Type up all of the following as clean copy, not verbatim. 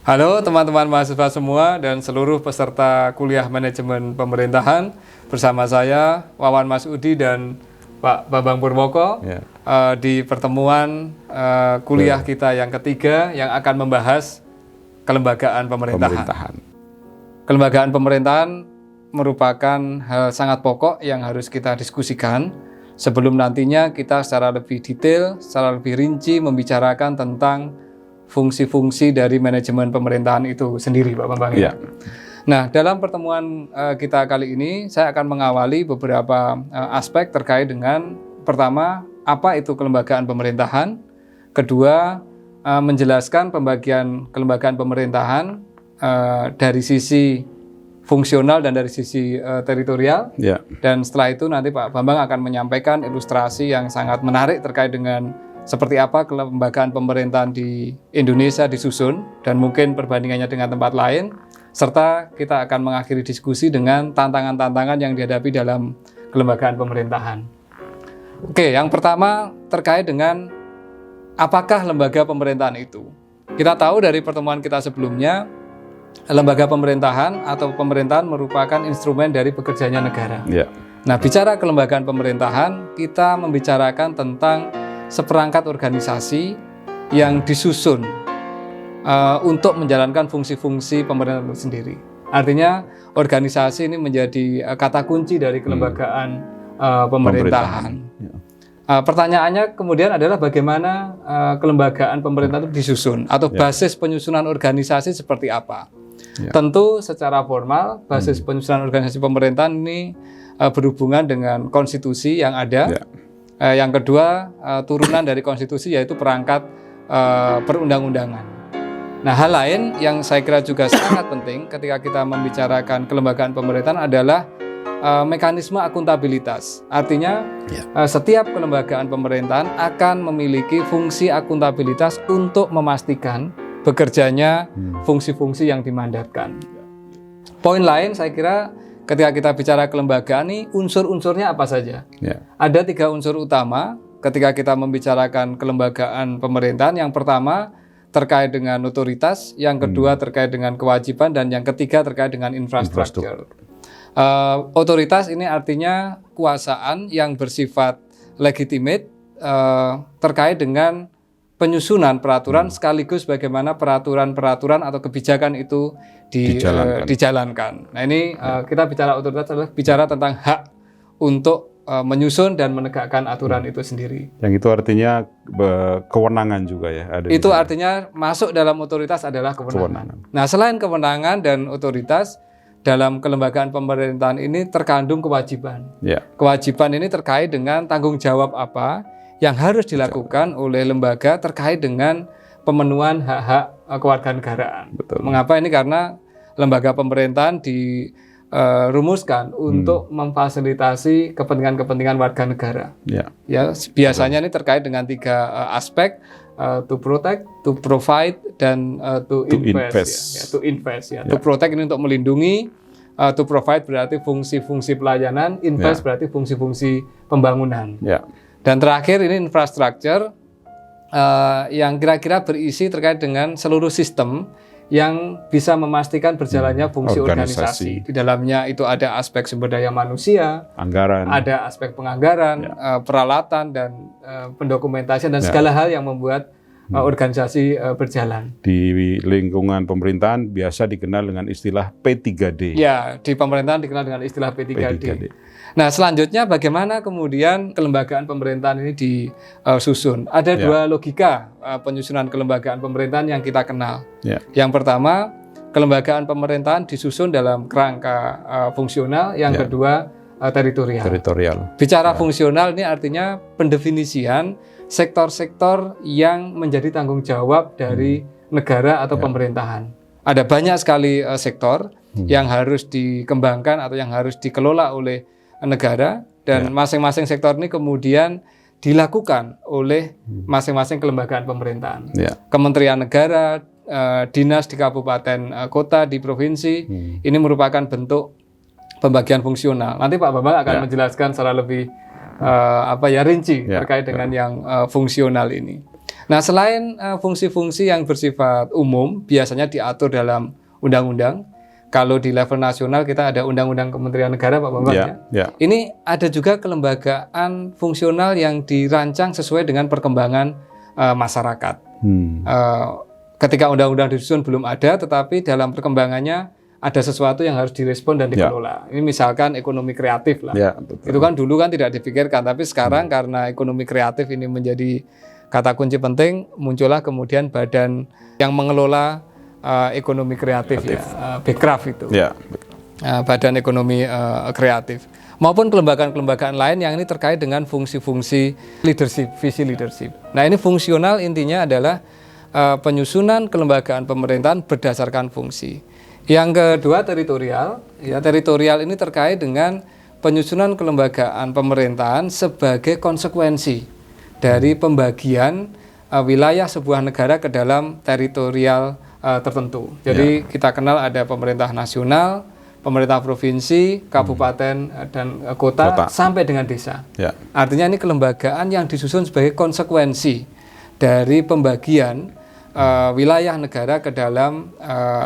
Halo teman-teman mahasiswa semua dan seluruh peserta kuliah manajemen pemerintahan. Bersama saya Wawan Masudi dan Pak Bambang Purwoko di pertemuan kuliah kita yang ketiga yang akan membahas kelembagaan pemerintahan. Kelembagaan pemerintahan merupakan hal sangat pokok yang harus kita diskusikan sebelum nantinya kita secara lebih detail, secara lebih rinci membicarakan tentang fungsi-fungsi dari manajemen pemerintahan itu sendiri, Pak Bambang. Ya. Nah, dalam pertemuan kita kali ini, saya akan mengawali beberapa aspek terkait dengan pertama, apa itu kelembagaan pemerintahan, kedua, menjelaskan pembagian kelembagaan pemerintahan dari sisi fungsional dan dari sisi teritorial, dan setelah itu nanti Pak Bambang akan menyampaikan ilustrasi yang sangat menarik terkait dengan seperti apa kelembagaan pemerintahan di Indonesia disusun dan mungkin perbandingannya dengan tempat lain, serta kita akan mengakhiri diskusi dengan tantangan-tantangan yang dihadapi dalam kelembagaan pemerintahan. Oke, yang pertama terkait dengan apakah lembaga pemerintahan itu. Kita tahu dari pertemuan kita sebelumnya, lembaga pemerintahan atau pemerintahan merupakan instrumen dari bekerjanya negara. Nah, bicara kelembagaan pemerintahan, kita membicarakan tentang seperangkat organisasi yang disusun untuk menjalankan fungsi-fungsi pemerintahan itu sendiri. Artinya organisasi ini menjadi kata kunci dari kelembagaan pemerintahan. Pertanyaannya kemudian adalah bagaimana kelembagaan pemerintahan itu disusun atau basis penyusunan organisasi seperti apa. Tentu secara formal basis penyusunan organisasi pemerintahan ini berhubungan dengan konstitusi yang ada. Yang kedua, turunan dari konstitusi yaitu perangkat perundang-undangan. Nah, hal lain yang saya kira juga sangat penting ketika kita membicarakan kelembagaan pemerintahan adalah mekanisme akuntabilitas. Artinya, setiap kelembagaan pemerintahan akan memiliki fungsi akuntabilitas untuk memastikan bekerjanya fungsi-fungsi yang dimandatkan. Poin lain saya kira ketika kita bicara kelembagaan ini, unsur-unsurnya apa saja? Ada 3 unsur utama ketika kita membicarakan kelembagaan pemerintahan. Yang pertama terkait dengan otoritas, yang kedua terkait dengan kewajiban, dan yang ketiga terkait dengan infrastruktur. Otoritas ini artinya kuasaan yang bersifat legitimate terkait dengan penyusunan peraturan sekaligus bagaimana peraturan-peraturan atau kebijakan itu dijalankan. Nah, ini kita bicara otoritas adalah bicara tentang hak untuk menyusun dan menegakkan aturan itu sendiri. Yang itu artinya kewenangan juga ya. Itu artinya masuk dalam otoritas adalah kewenangan. Nah, selain kewenangan dan otoritas, dalam kelembagaan pemerintahan ini terkandung kewajiban. Kewajiban ini terkait dengan tanggung jawab apa yang harus dilakukan oleh lembaga terkait dengan pemenuhan hak-hak kewarganegaraan. Mengapa ini? Karena lembaga pemerintahan dirumuskan untuk memfasilitasi kepentingan-kepentingan warga negara. Biasanya ini terkait dengan 3 aspek, to protect, to provide, dan to invest. To protect ini untuk melindungi, to provide berarti fungsi-fungsi pelayanan, invest berarti fungsi-fungsi pembangunan. Dan terakhir ini infrastruktur yang kira-kira berisi terkait dengan seluruh sistem yang bisa memastikan berjalannya fungsi organisasi. Di dalamnya itu ada aspek sumber daya manusia, anggaran, ada aspek penganggaran, peralatan, dan pendokumentasian, dan segala hal yang membuat organisasi berjalan. Di lingkungan pemerintahan biasa dikenal dengan istilah P3D. Ya, di pemerintahan dikenal dengan istilah P3D. Nah, selanjutnya bagaimana kemudian kelembagaan pemerintahan ini disusun? Ada 2 logika penyusunan kelembagaan pemerintahan yang kita kenal. Yang pertama, kelembagaan pemerintahan disusun dalam kerangka fungsional. Yang kedua, teritorial. Bicara fungsional ini artinya pendefinisian sektor-sektor yang menjadi tanggung jawab dari negara atau pemerintahan. Ada banyak sekali sektor yang harus dikembangkan atau yang harus dikelola oleh negara, dan masing-masing sektor ini kemudian dilakukan oleh masing-masing kelembagaan pemerintahan. Kementerian negara, dinas di kabupaten kota, di provinsi, ini merupakan bentuk pembagian fungsional. Nanti Pak Bambang akan menjelaskan secara lebih rinci terkait dengan yang fungsional ini. Nah, selain fungsi-fungsi yang bersifat umum, biasanya diatur dalam undang-undang. Kalau di level nasional kita ada Undang-Undang Kementerian Negara, Pak Bambang ya. Ini ada juga kelembagaan fungsional yang dirancang sesuai dengan perkembangan masyarakat. Ketika undang-undang disusun belum ada, tetapi dalam perkembangannya ada sesuatu yang harus direspon dan dikelola. Ini misalkan ekonomi kreatif lah. Itu kan dulu kan tidak dipikirkan, tapi sekarang karena ekonomi kreatif ini menjadi kata kunci penting, muncullah kemudian badan yang mengelola ekonomi kreatif. Ya, Bekraf itu. Badan ekonomi kreatif. Maupun kelembagaan-kelembagaan lain yang ini terkait dengan fungsi-fungsi leadership, visi leadership. Nah, ini fungsional intinya adalah penyusunan kelembagaan pemerintahan berdasarkan fungsi. Yang kedua teritorial. Ya, teritorial ini terkait dengan penyusunan kelembagaan pemerintahan sebagai konsekuensi dari pembagian wilayah sebuah negara ke dalam teritorial tertentu. Jadi kita kenal ada pemerintah nasional, pemerintah provinsi, kabupaten dan kota sampai dengan desa. Artinya ini kelembagaan yang disusun sebagai konsekuensi dari pembagian wilayah negara ke dalam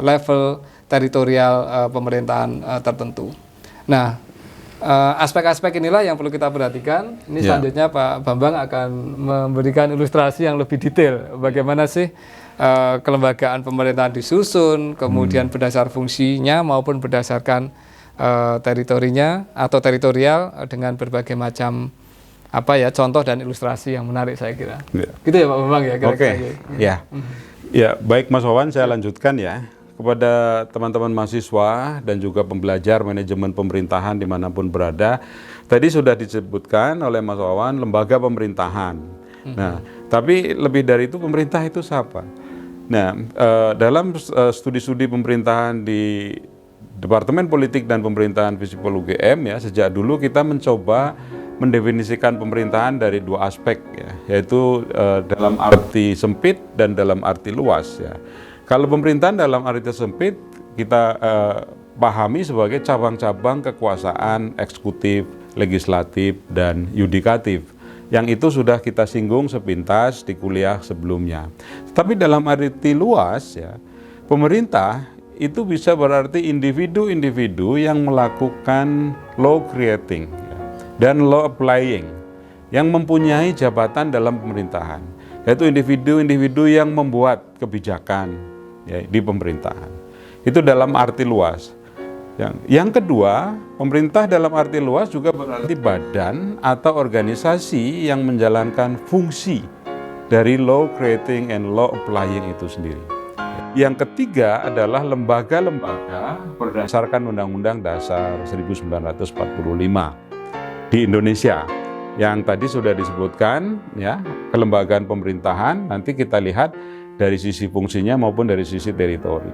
level teritorial pemerintahan tertentu. Nah, aspek-aspek inilah yang perlu kita perhatikan. Ini selanjutnya Pak Bambang akan memberikan ilustrasi yang lebih detail. Bagaimana sih kelembagaan pemerintahan disusun, kemudian berdasar fungsinya maupun berdasarkan teritorinya atau teritorial dengan berbagai macam contoh dan ilustrasi yang menarik saya kira. Gitu ya Pak Bambang ya. Ya, baik Mas Wawan, saya lanjutkan ya. Kepada teman-teman mahasiswa dan juga pembelajar manajemen pemerintahan dimanapun berada, tadi sudah disebutkan oleh Mas Wawan lembaga pemerintahan. Nah, tapi lebih dari itu pemerintah itu siapa? Nah, dalam studi-studi pemerintahan di Departemen Politik dan Pemerintahan Visipol UGM ya, sejak dulu kita mencoba mendefinisikan pemerintahan dari dua aspek ya, yaitu dalam arti sempit dan dalam arti luas ya. Kalau pemerintahan dalam arti sempit kita pahami sebagai cabang-cabang kekuasaan eksekutif, legislatif, dan yudikatif. Yang itu sudah kita singgung sepintas di kuliah sebelumnya. Tapi dalam arti luas ya, pemerintah itu bisa berarti individu-individu yang melakukan law creating ya, dan law applying, yang mempunyai jabatan dalam pemerintahan, yaitu individu-individu yang membuat kebijakan ya, di pemerintahan. Itu dalam arti luas. Yang kedua, pemerintah dalam arti luas juga berarti badan atau organisasi yang menjalankan fungsi dari law creating and law applying itu sendiri. Yang ketiga adalah lembaga-lembaga berdasarkan Undang-Undang Dasar 1945 di Indonesia. Yang tadi sudah disebutkan ya, kelembagaan pemerintahan, nanti kita lihat dari sisi fungsinya maupun dari sisi teritori.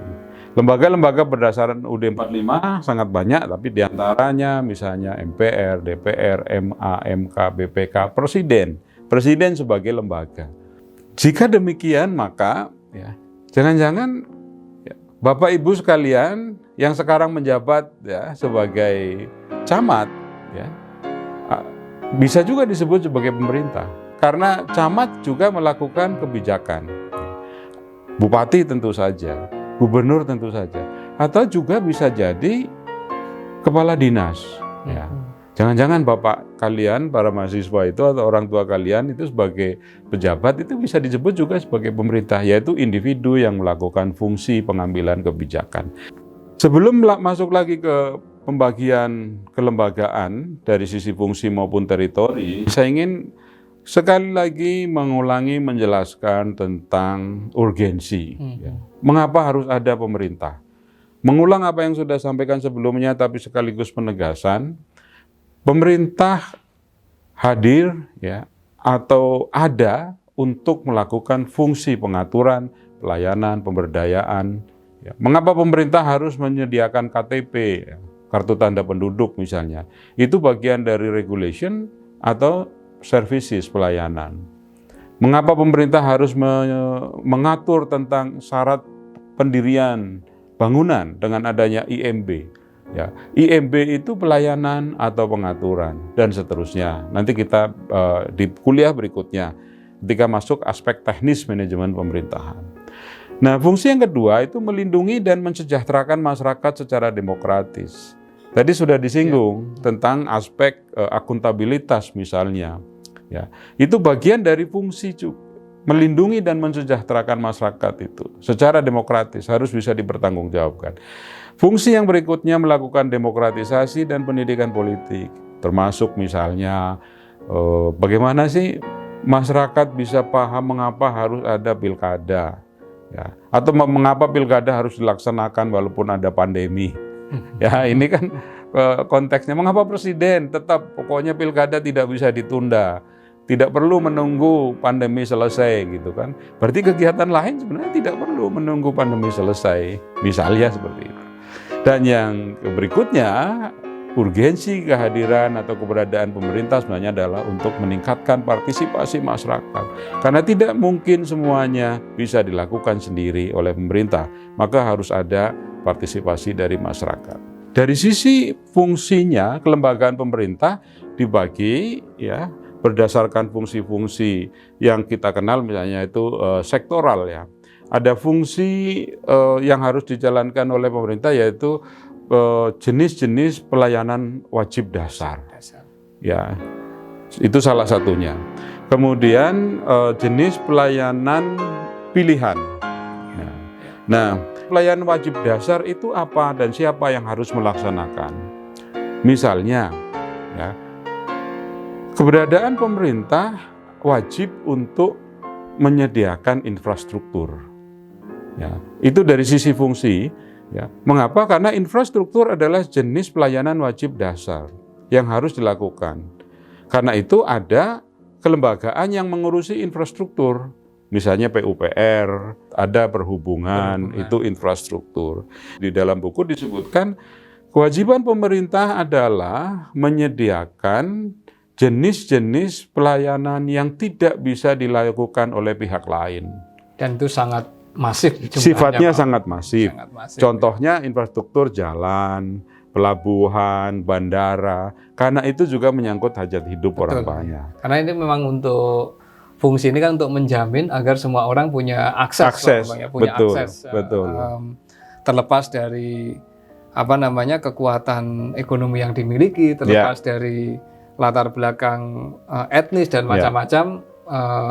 Lembaga-lembaga berdasarkan UUD 45 sangat banyak, tapi diantaranya misalnya MPR, DPR, MA, MK, BPK, Presiden sebagai lembaga. Jika demikian maka ya, jangan-jangan ya, Bapak Ibu sekalian yang sekarang menjabat ya, sebagai camat ya, bisa juga disebut sebagai pemerintah. Karena camat juga melakukan kebijakan. Bupati tentu saja, gubernur tentu saja, atau juga bisa jadi kepala dinas. Ya. Jangan-jangan bapak kalian, para mahasiswa itu atau orang tua kalian itu sebagai pejabat itu bisa disebut juga sebagai pemerintah, yaitu individu yang melakukan fungsi pengambilan kebijakan. Sebelum masuk lagi ke pembagian kelembagaan dari sisi fungsi maupun teritori, saya ingin sekali lagi mengulangi menjelaskan tentang urgensi. Ya. Mengapa harus ada pemerintah? Mengulang apa yang sudah sampaikan sebelumnya, tapi sekaligus penegasan, pemerintah hadir ya, atau ada untuk melakukan fungsi pengaturan, pelayanan, pemberdayaan. Ya. Mengapa pemerintah harus menyediakan KTP, ya, kartu tanda penduduk misalnya? Itu bagian dari regulation atau services pelayanan. Mengapa pemerintah harus mengatur tentang syarat pendirian bangunan dengan adanya IMB? Ya, IMB itu pelayanan atau pengaturan dan seterusnya. Nanti kita di kuliah berikutnya ketika masuk aspek teknis manajemen pemerintahan. Nah, fungsi yang kedua itu melindungi dan mensejahterakan masyarakat secara demokratis. Tadi sudah disinggung tentang aspek akuntabilitas misalnya. Ya, itu bagian dari fungsi melindungi dan mensejahterakan masyarakat itu secara demokratis harus bisa dipertanggungjawabkan. Fungsi yang berikutnya melakukan demokratisasi dan pendidikan politik, termasuk misalnya bagaimana sih masyarakat bisa paham mengapa harus ada pilkada. Ya, atau mengapa pilkada harus dilaksanakan walaupun ada pandemi. Ya, ini kan konteksnya mengapa presiden tetap pokoknya pilkada tidak bisa ditunda, tidak perlu menunggu pandemi selesai gitu kan. Berarti kegiatan lain sebenarnya tidak perlu menunggu pandemi selesai, misalnya seperti itu. Dan yang berikutnya, urgensi kehadiran atau keberadaan pemerintah sebenarnya adalah untuk meningkatkan partisipasi masyarakat. Karena tidak mungkin semuanya bisa dilakukan sendiri oleh pemerintah, maka harus ada partisipasi dari masyarakat. Dari sisi fungsinya, kelembagaan pemerintah dibagi ya berdasarkan fungsi-fungsi yang kita kenal misalnya itu sektoral ya. Ada fungsi yang harus dijalankan oleh pemerintah yaitu jenis-jenis pelayanan wajib dasar. Ya, itu salah satunya. Kemudian jenis pelayanan pilihan. Nah, pelayanan wajib dasar itu apa dan siapa yang harus melaksanakan? Misalnya, ya, keberadaan pemerintah wajib untuk menyediakan infrastruktur. Ya, itu dari sisi fungsi. Ya, mengapa? Karena infrastruktur adalah jenis pelayanan wajib dasar yang harus dilakukan. Karena itu ada kelembagaan yang mengurusi infrastruktur. Misalnya PUPR, ada perhubungan, itu infrastruktur. Di dalam buku disebutkan kewajiban pemerintah adalah menyediakan jenis-jenis pelayanan yang tidak bisa dilakukan oleh pihak lain. Dan itu sangat masif. Sifatnya sangat masif. Contohnya ya. Infrastruktur jalan, pelabuhan, bandara. Karena itu juga menyangkut hajat hidup orang banyak. Karena ini memang untuk fungsi ini kan untuk menjamin agar semua orang punya akses. Terlepas dari kekuatan ekonomi yang dimiliki, terlepas dari latar belakang etnis dan macam-macam.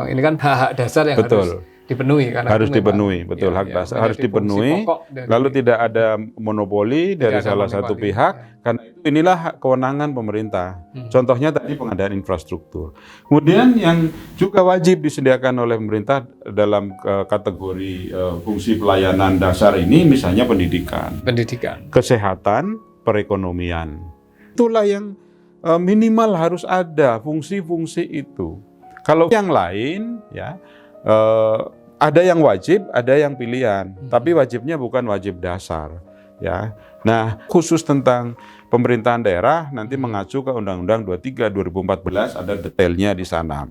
Ini kan hak-hak dasar yang harus dipenuhi, karena harus dipenuhi, betul, hak dasar harus dipenuhi. Lalu tidak ada monopoli dari salah satu pihak, karena inilah kewenangan pemerintah. Contohnya tadi pengadaan infrastruktur. Kemudian yang juga wajib disediakan oleh pemerintah dalam kategori fungsi pelayanan dasar ini, misalnya pendidikan, kesehatan, perekonomian. Itulah yang minimal harus ada fungsi-fungsi itu. Kalau yang lain, ya. Ada yang wajib, ada yang pilihan, tapi wajibnya bukan wajib dasar, ya. Nah, khusus tentang pemerintahan daerah nanti mengacu ke Undang-Undang 23 2014, ada detailnya di sana.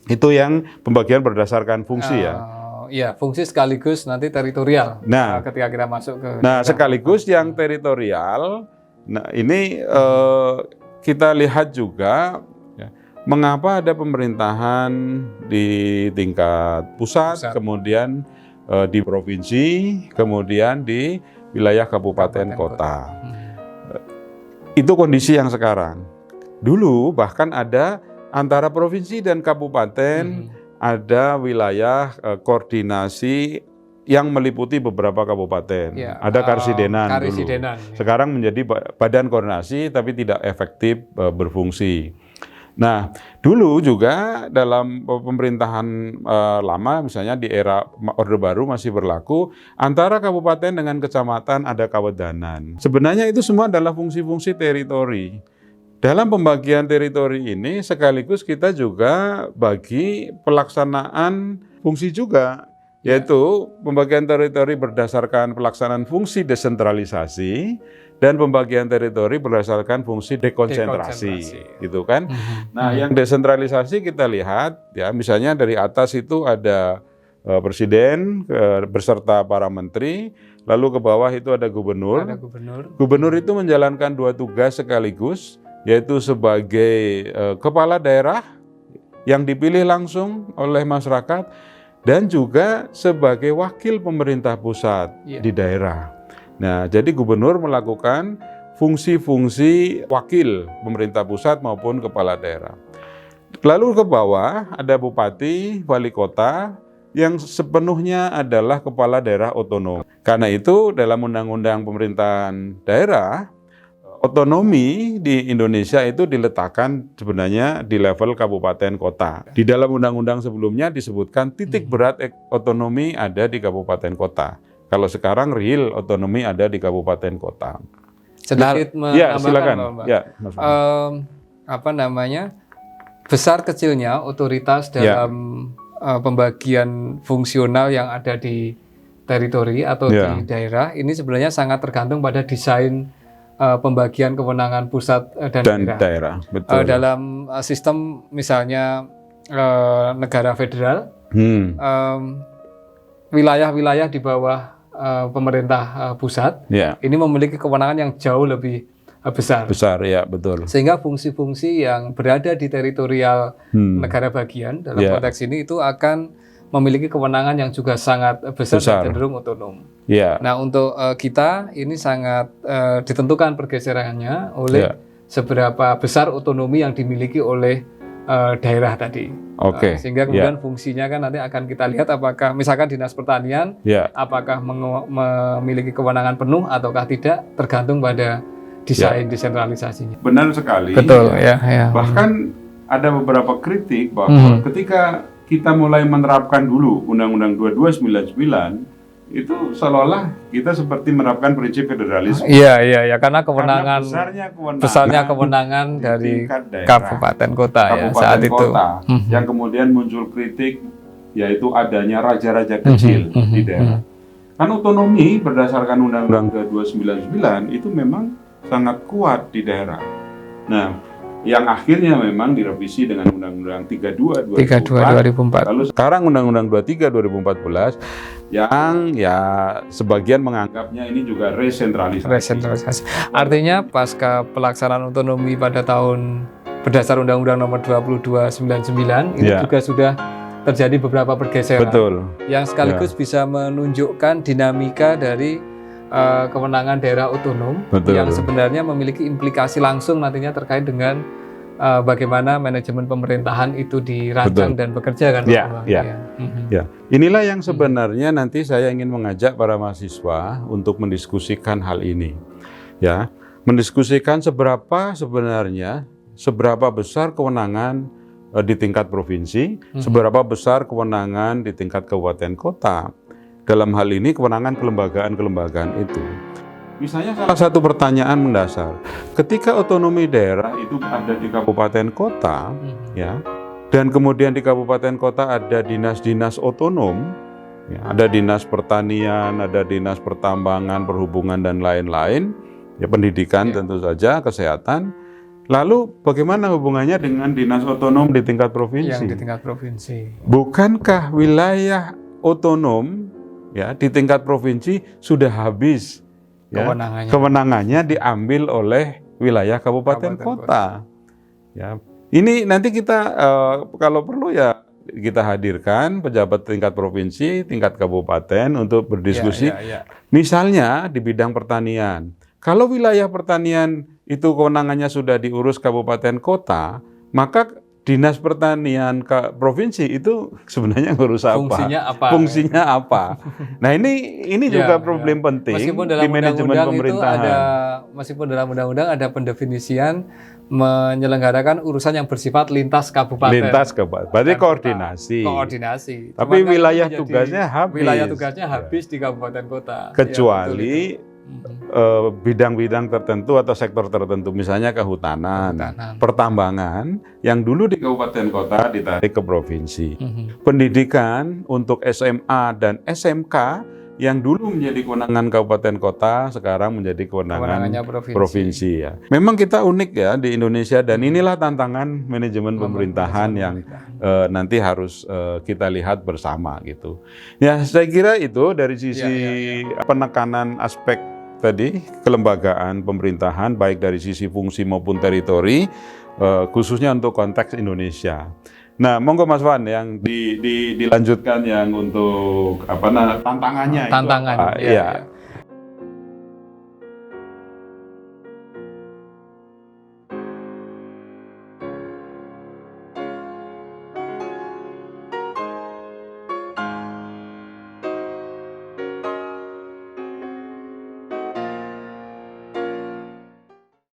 Itu yang pembagian berdasarkan fungsi ya. Iya, fungsi sekaligus nanti teritorial. Nah, ketika kita masuk ke sekaligus yang teritorial. Nah, ini kita lihat juga mengapa ada pemerintahan di tingkat pusat, kemudian di provinsi, kemudian di wilayah kabupaten kota. Itu kondisi yang sekarang. Dulu bahkan ada antara provinsi dan kabupaten, ada wilayah koordinasi yang meliputi beberapa kabupaten. Ya, ada Karsidenan dulu. Sekarang menjadi badan koordinasi tapi tidak efektif berfungsi. Nah, dulu juga dalam pemerintahan lama, misalnya di era Orde Baru masih berlaku, antara kabupaten dengan kecamatan ada kawedanan. Sebenarnya itu semua adalah fungsi-fungsi teritori. Dalam pembagian teritori ini sekaligus kita juga bagi pelaksanaan fungsi juga, yaitu pembagian teritori berdasarkan pelaksanaan fungsi desentralisasi, dan pembagian teritori berdasarkan fungsi dekonsentrasi, gitu kan. Nah, yang desentralisasi kita lihat, ya misalnya dari atas itu ada presiden beserta para menteri, lalu ke bawah itu ada gubernur. Gubernur itu menjalankan 2 tugas sekaligus, yaitu sebagai kepala daerah yang dipilih langsung oleh masyarakat dan juga sebagai wakil pemerintah pusat di daerah. Nah, jadi gubernur melakukan fungsi-fungsi wakil pemerintah pusat maupun kepala daerah. Lalu ke bawah ada bupati, wali kota yang sepenuhnya adalah kepala daerah otonom. Karena itu dalam undang-undang pemerintahan daerah, otonomi di Indonesia itu diletakkan sebenarnya di level kabupaten kota. Di dalam undang-undang sebelumnya disebutkan titik berat otonomi ada di kabupaten kota. Kalau sekarang real otonomi ada di kabupaten kota. Sedikit ya, silakan. Pak. Ya, besar kecilnya otoritas dalam pembagian fungsional yang ada di teritori atau di daerah ini sebenarnya sangat tergantung pada desain pembagian kewenangan pusat dan daerah. Betul. Dalam sistem misalnya negara federal, wilayah-wilayah di bawah pemerintah pusat ini memiliki kewenangan yang jauh lebih besar. Ya, betul. Sehingga fungsi-fungsi yang berada di teritorial negara bagian dalam konteks ini itu akan memiliki kewenangan yang juga sangat besar. Dan cenderung otonom. Nah, untuk kita ini sangat ditentukan pergeserannya oleh seberapa besar otonomi yang dimiliki oleh daerah tadi. Sehingga kemudian fungsinya kan nanti akan kita lihat apakah misalkan Dinas Pertanian apakah memiliki kewenangan penuh ataukah tidak, tergantung pada desain desentralisasinya. Benar sekali. Betul, ya. Bahkan ada beberapa kritik bahwa ketika kita mulai menerapkan dulu Undang-Undang 2299 itu seolah-olah kita seperti menerapkan prinsip federalisme. Iya, karena kewenangan besarnya kewenangan dari kabupaten kota saat itu. Yang kemudian muncul kritik yaitu adanya raja-raja kecil di daerah. Kan otonomi berdasarkan Undang-Undang 2299 itu memang sangat kuat di daerah. Nah, yang akhirnya memang direvisi dengan Undang-Undang 32 2004. Lalu sekarang Undang-Undang 23 2014 yang sebagian menganggapnya ini juga resentralisasi. Artinya pasca pelaksanaan otonomi pada tahun berdasar Undang-Undang Nomor 22/99 ini juga sudah terjadi beberapa pergeseran. Betul. Yang sekaligus bisa menunjukkan dinamika dari kewenangan daerah otonom yang sebenarnya memiliki implikasi langsung nantinya terkait dengan bagaimana manajemen pemerintahan itu dirancang dan bekerja kan. Inilah yang sebenarnya nanti saya ingin mengajak para mahasiswa untuk mendiskusikan hal ini. Mendiskusikan seberapa besar kewenangan di tingkat provinsi, seberapa besar kewenangan di tingkat kabupaten kota. Dalam hal ini kewenangan kelembagaan itu. Misalnya salah satu pertanyaan mendasar, ketika otonomi daerah itu ada di kabupaten kota, dan kemudian di kabupaten kota ada dinas-dinas otonom, ada dinas pertanian, ada dinas pertambangan, perhubungan dan lain-lain, pendidikan tentu saja, kesehatan. Lalu bagaimana hubungannya dengan dinas otonom di tingkat provinsi? Yang di tingkat provinsi. Bukankah wilayah otonom di tingkat provinsi sudah habis kewenangannya diambil oleh wilayah kabupaten kota. Ini nanti kita kalau perlu kita hadirkan pejabat tingkat provinsi, tingkat kabupaten untuk berdiskusi. Misalnya di bidang pertanian. Kalau wilayah pertanian itu kewenangannya sudah diurus kabupaten kota, maka Dinas Pertanian ke provinsi itu sebenarnya ngurus apa? Fungsinya apa? Nah ini juga problem penting di manajemen pemerintahan. Meskipun dalam undang-undang ada pendefinisian menyelenggarakan urusan yang bersifat lintas kabupaten. Berarti koordinasi. Tapi wilayah tugasnya habis di kabupaten kota. Kecuali bidang-bidang tertentu atau sektor tertentu, misalnya kehutanan, pertambangan, yang dulu di kabupaten kota ditarik ke provinsi. Pendidikan untuk SMA dan SMK yang dulu menjadi kewenangan kabupaten kota, sekarang menjadi kewenangan provinsi. Memang kita unik di Indonesia, dan inilah tantangan manajemen pemerintahan yang nanti harus kita lihat bersama gitu. Saya kira itu dari sisi penekanan aspek tadi kelembagaan pemerintahan baik dari sisi fungsi maupun teritori, khususnya untuk konteks Indonesia. Nah, monggo Mas Wan yang dilanjutkan yang untuk tantangannya. Tantangan. Iya.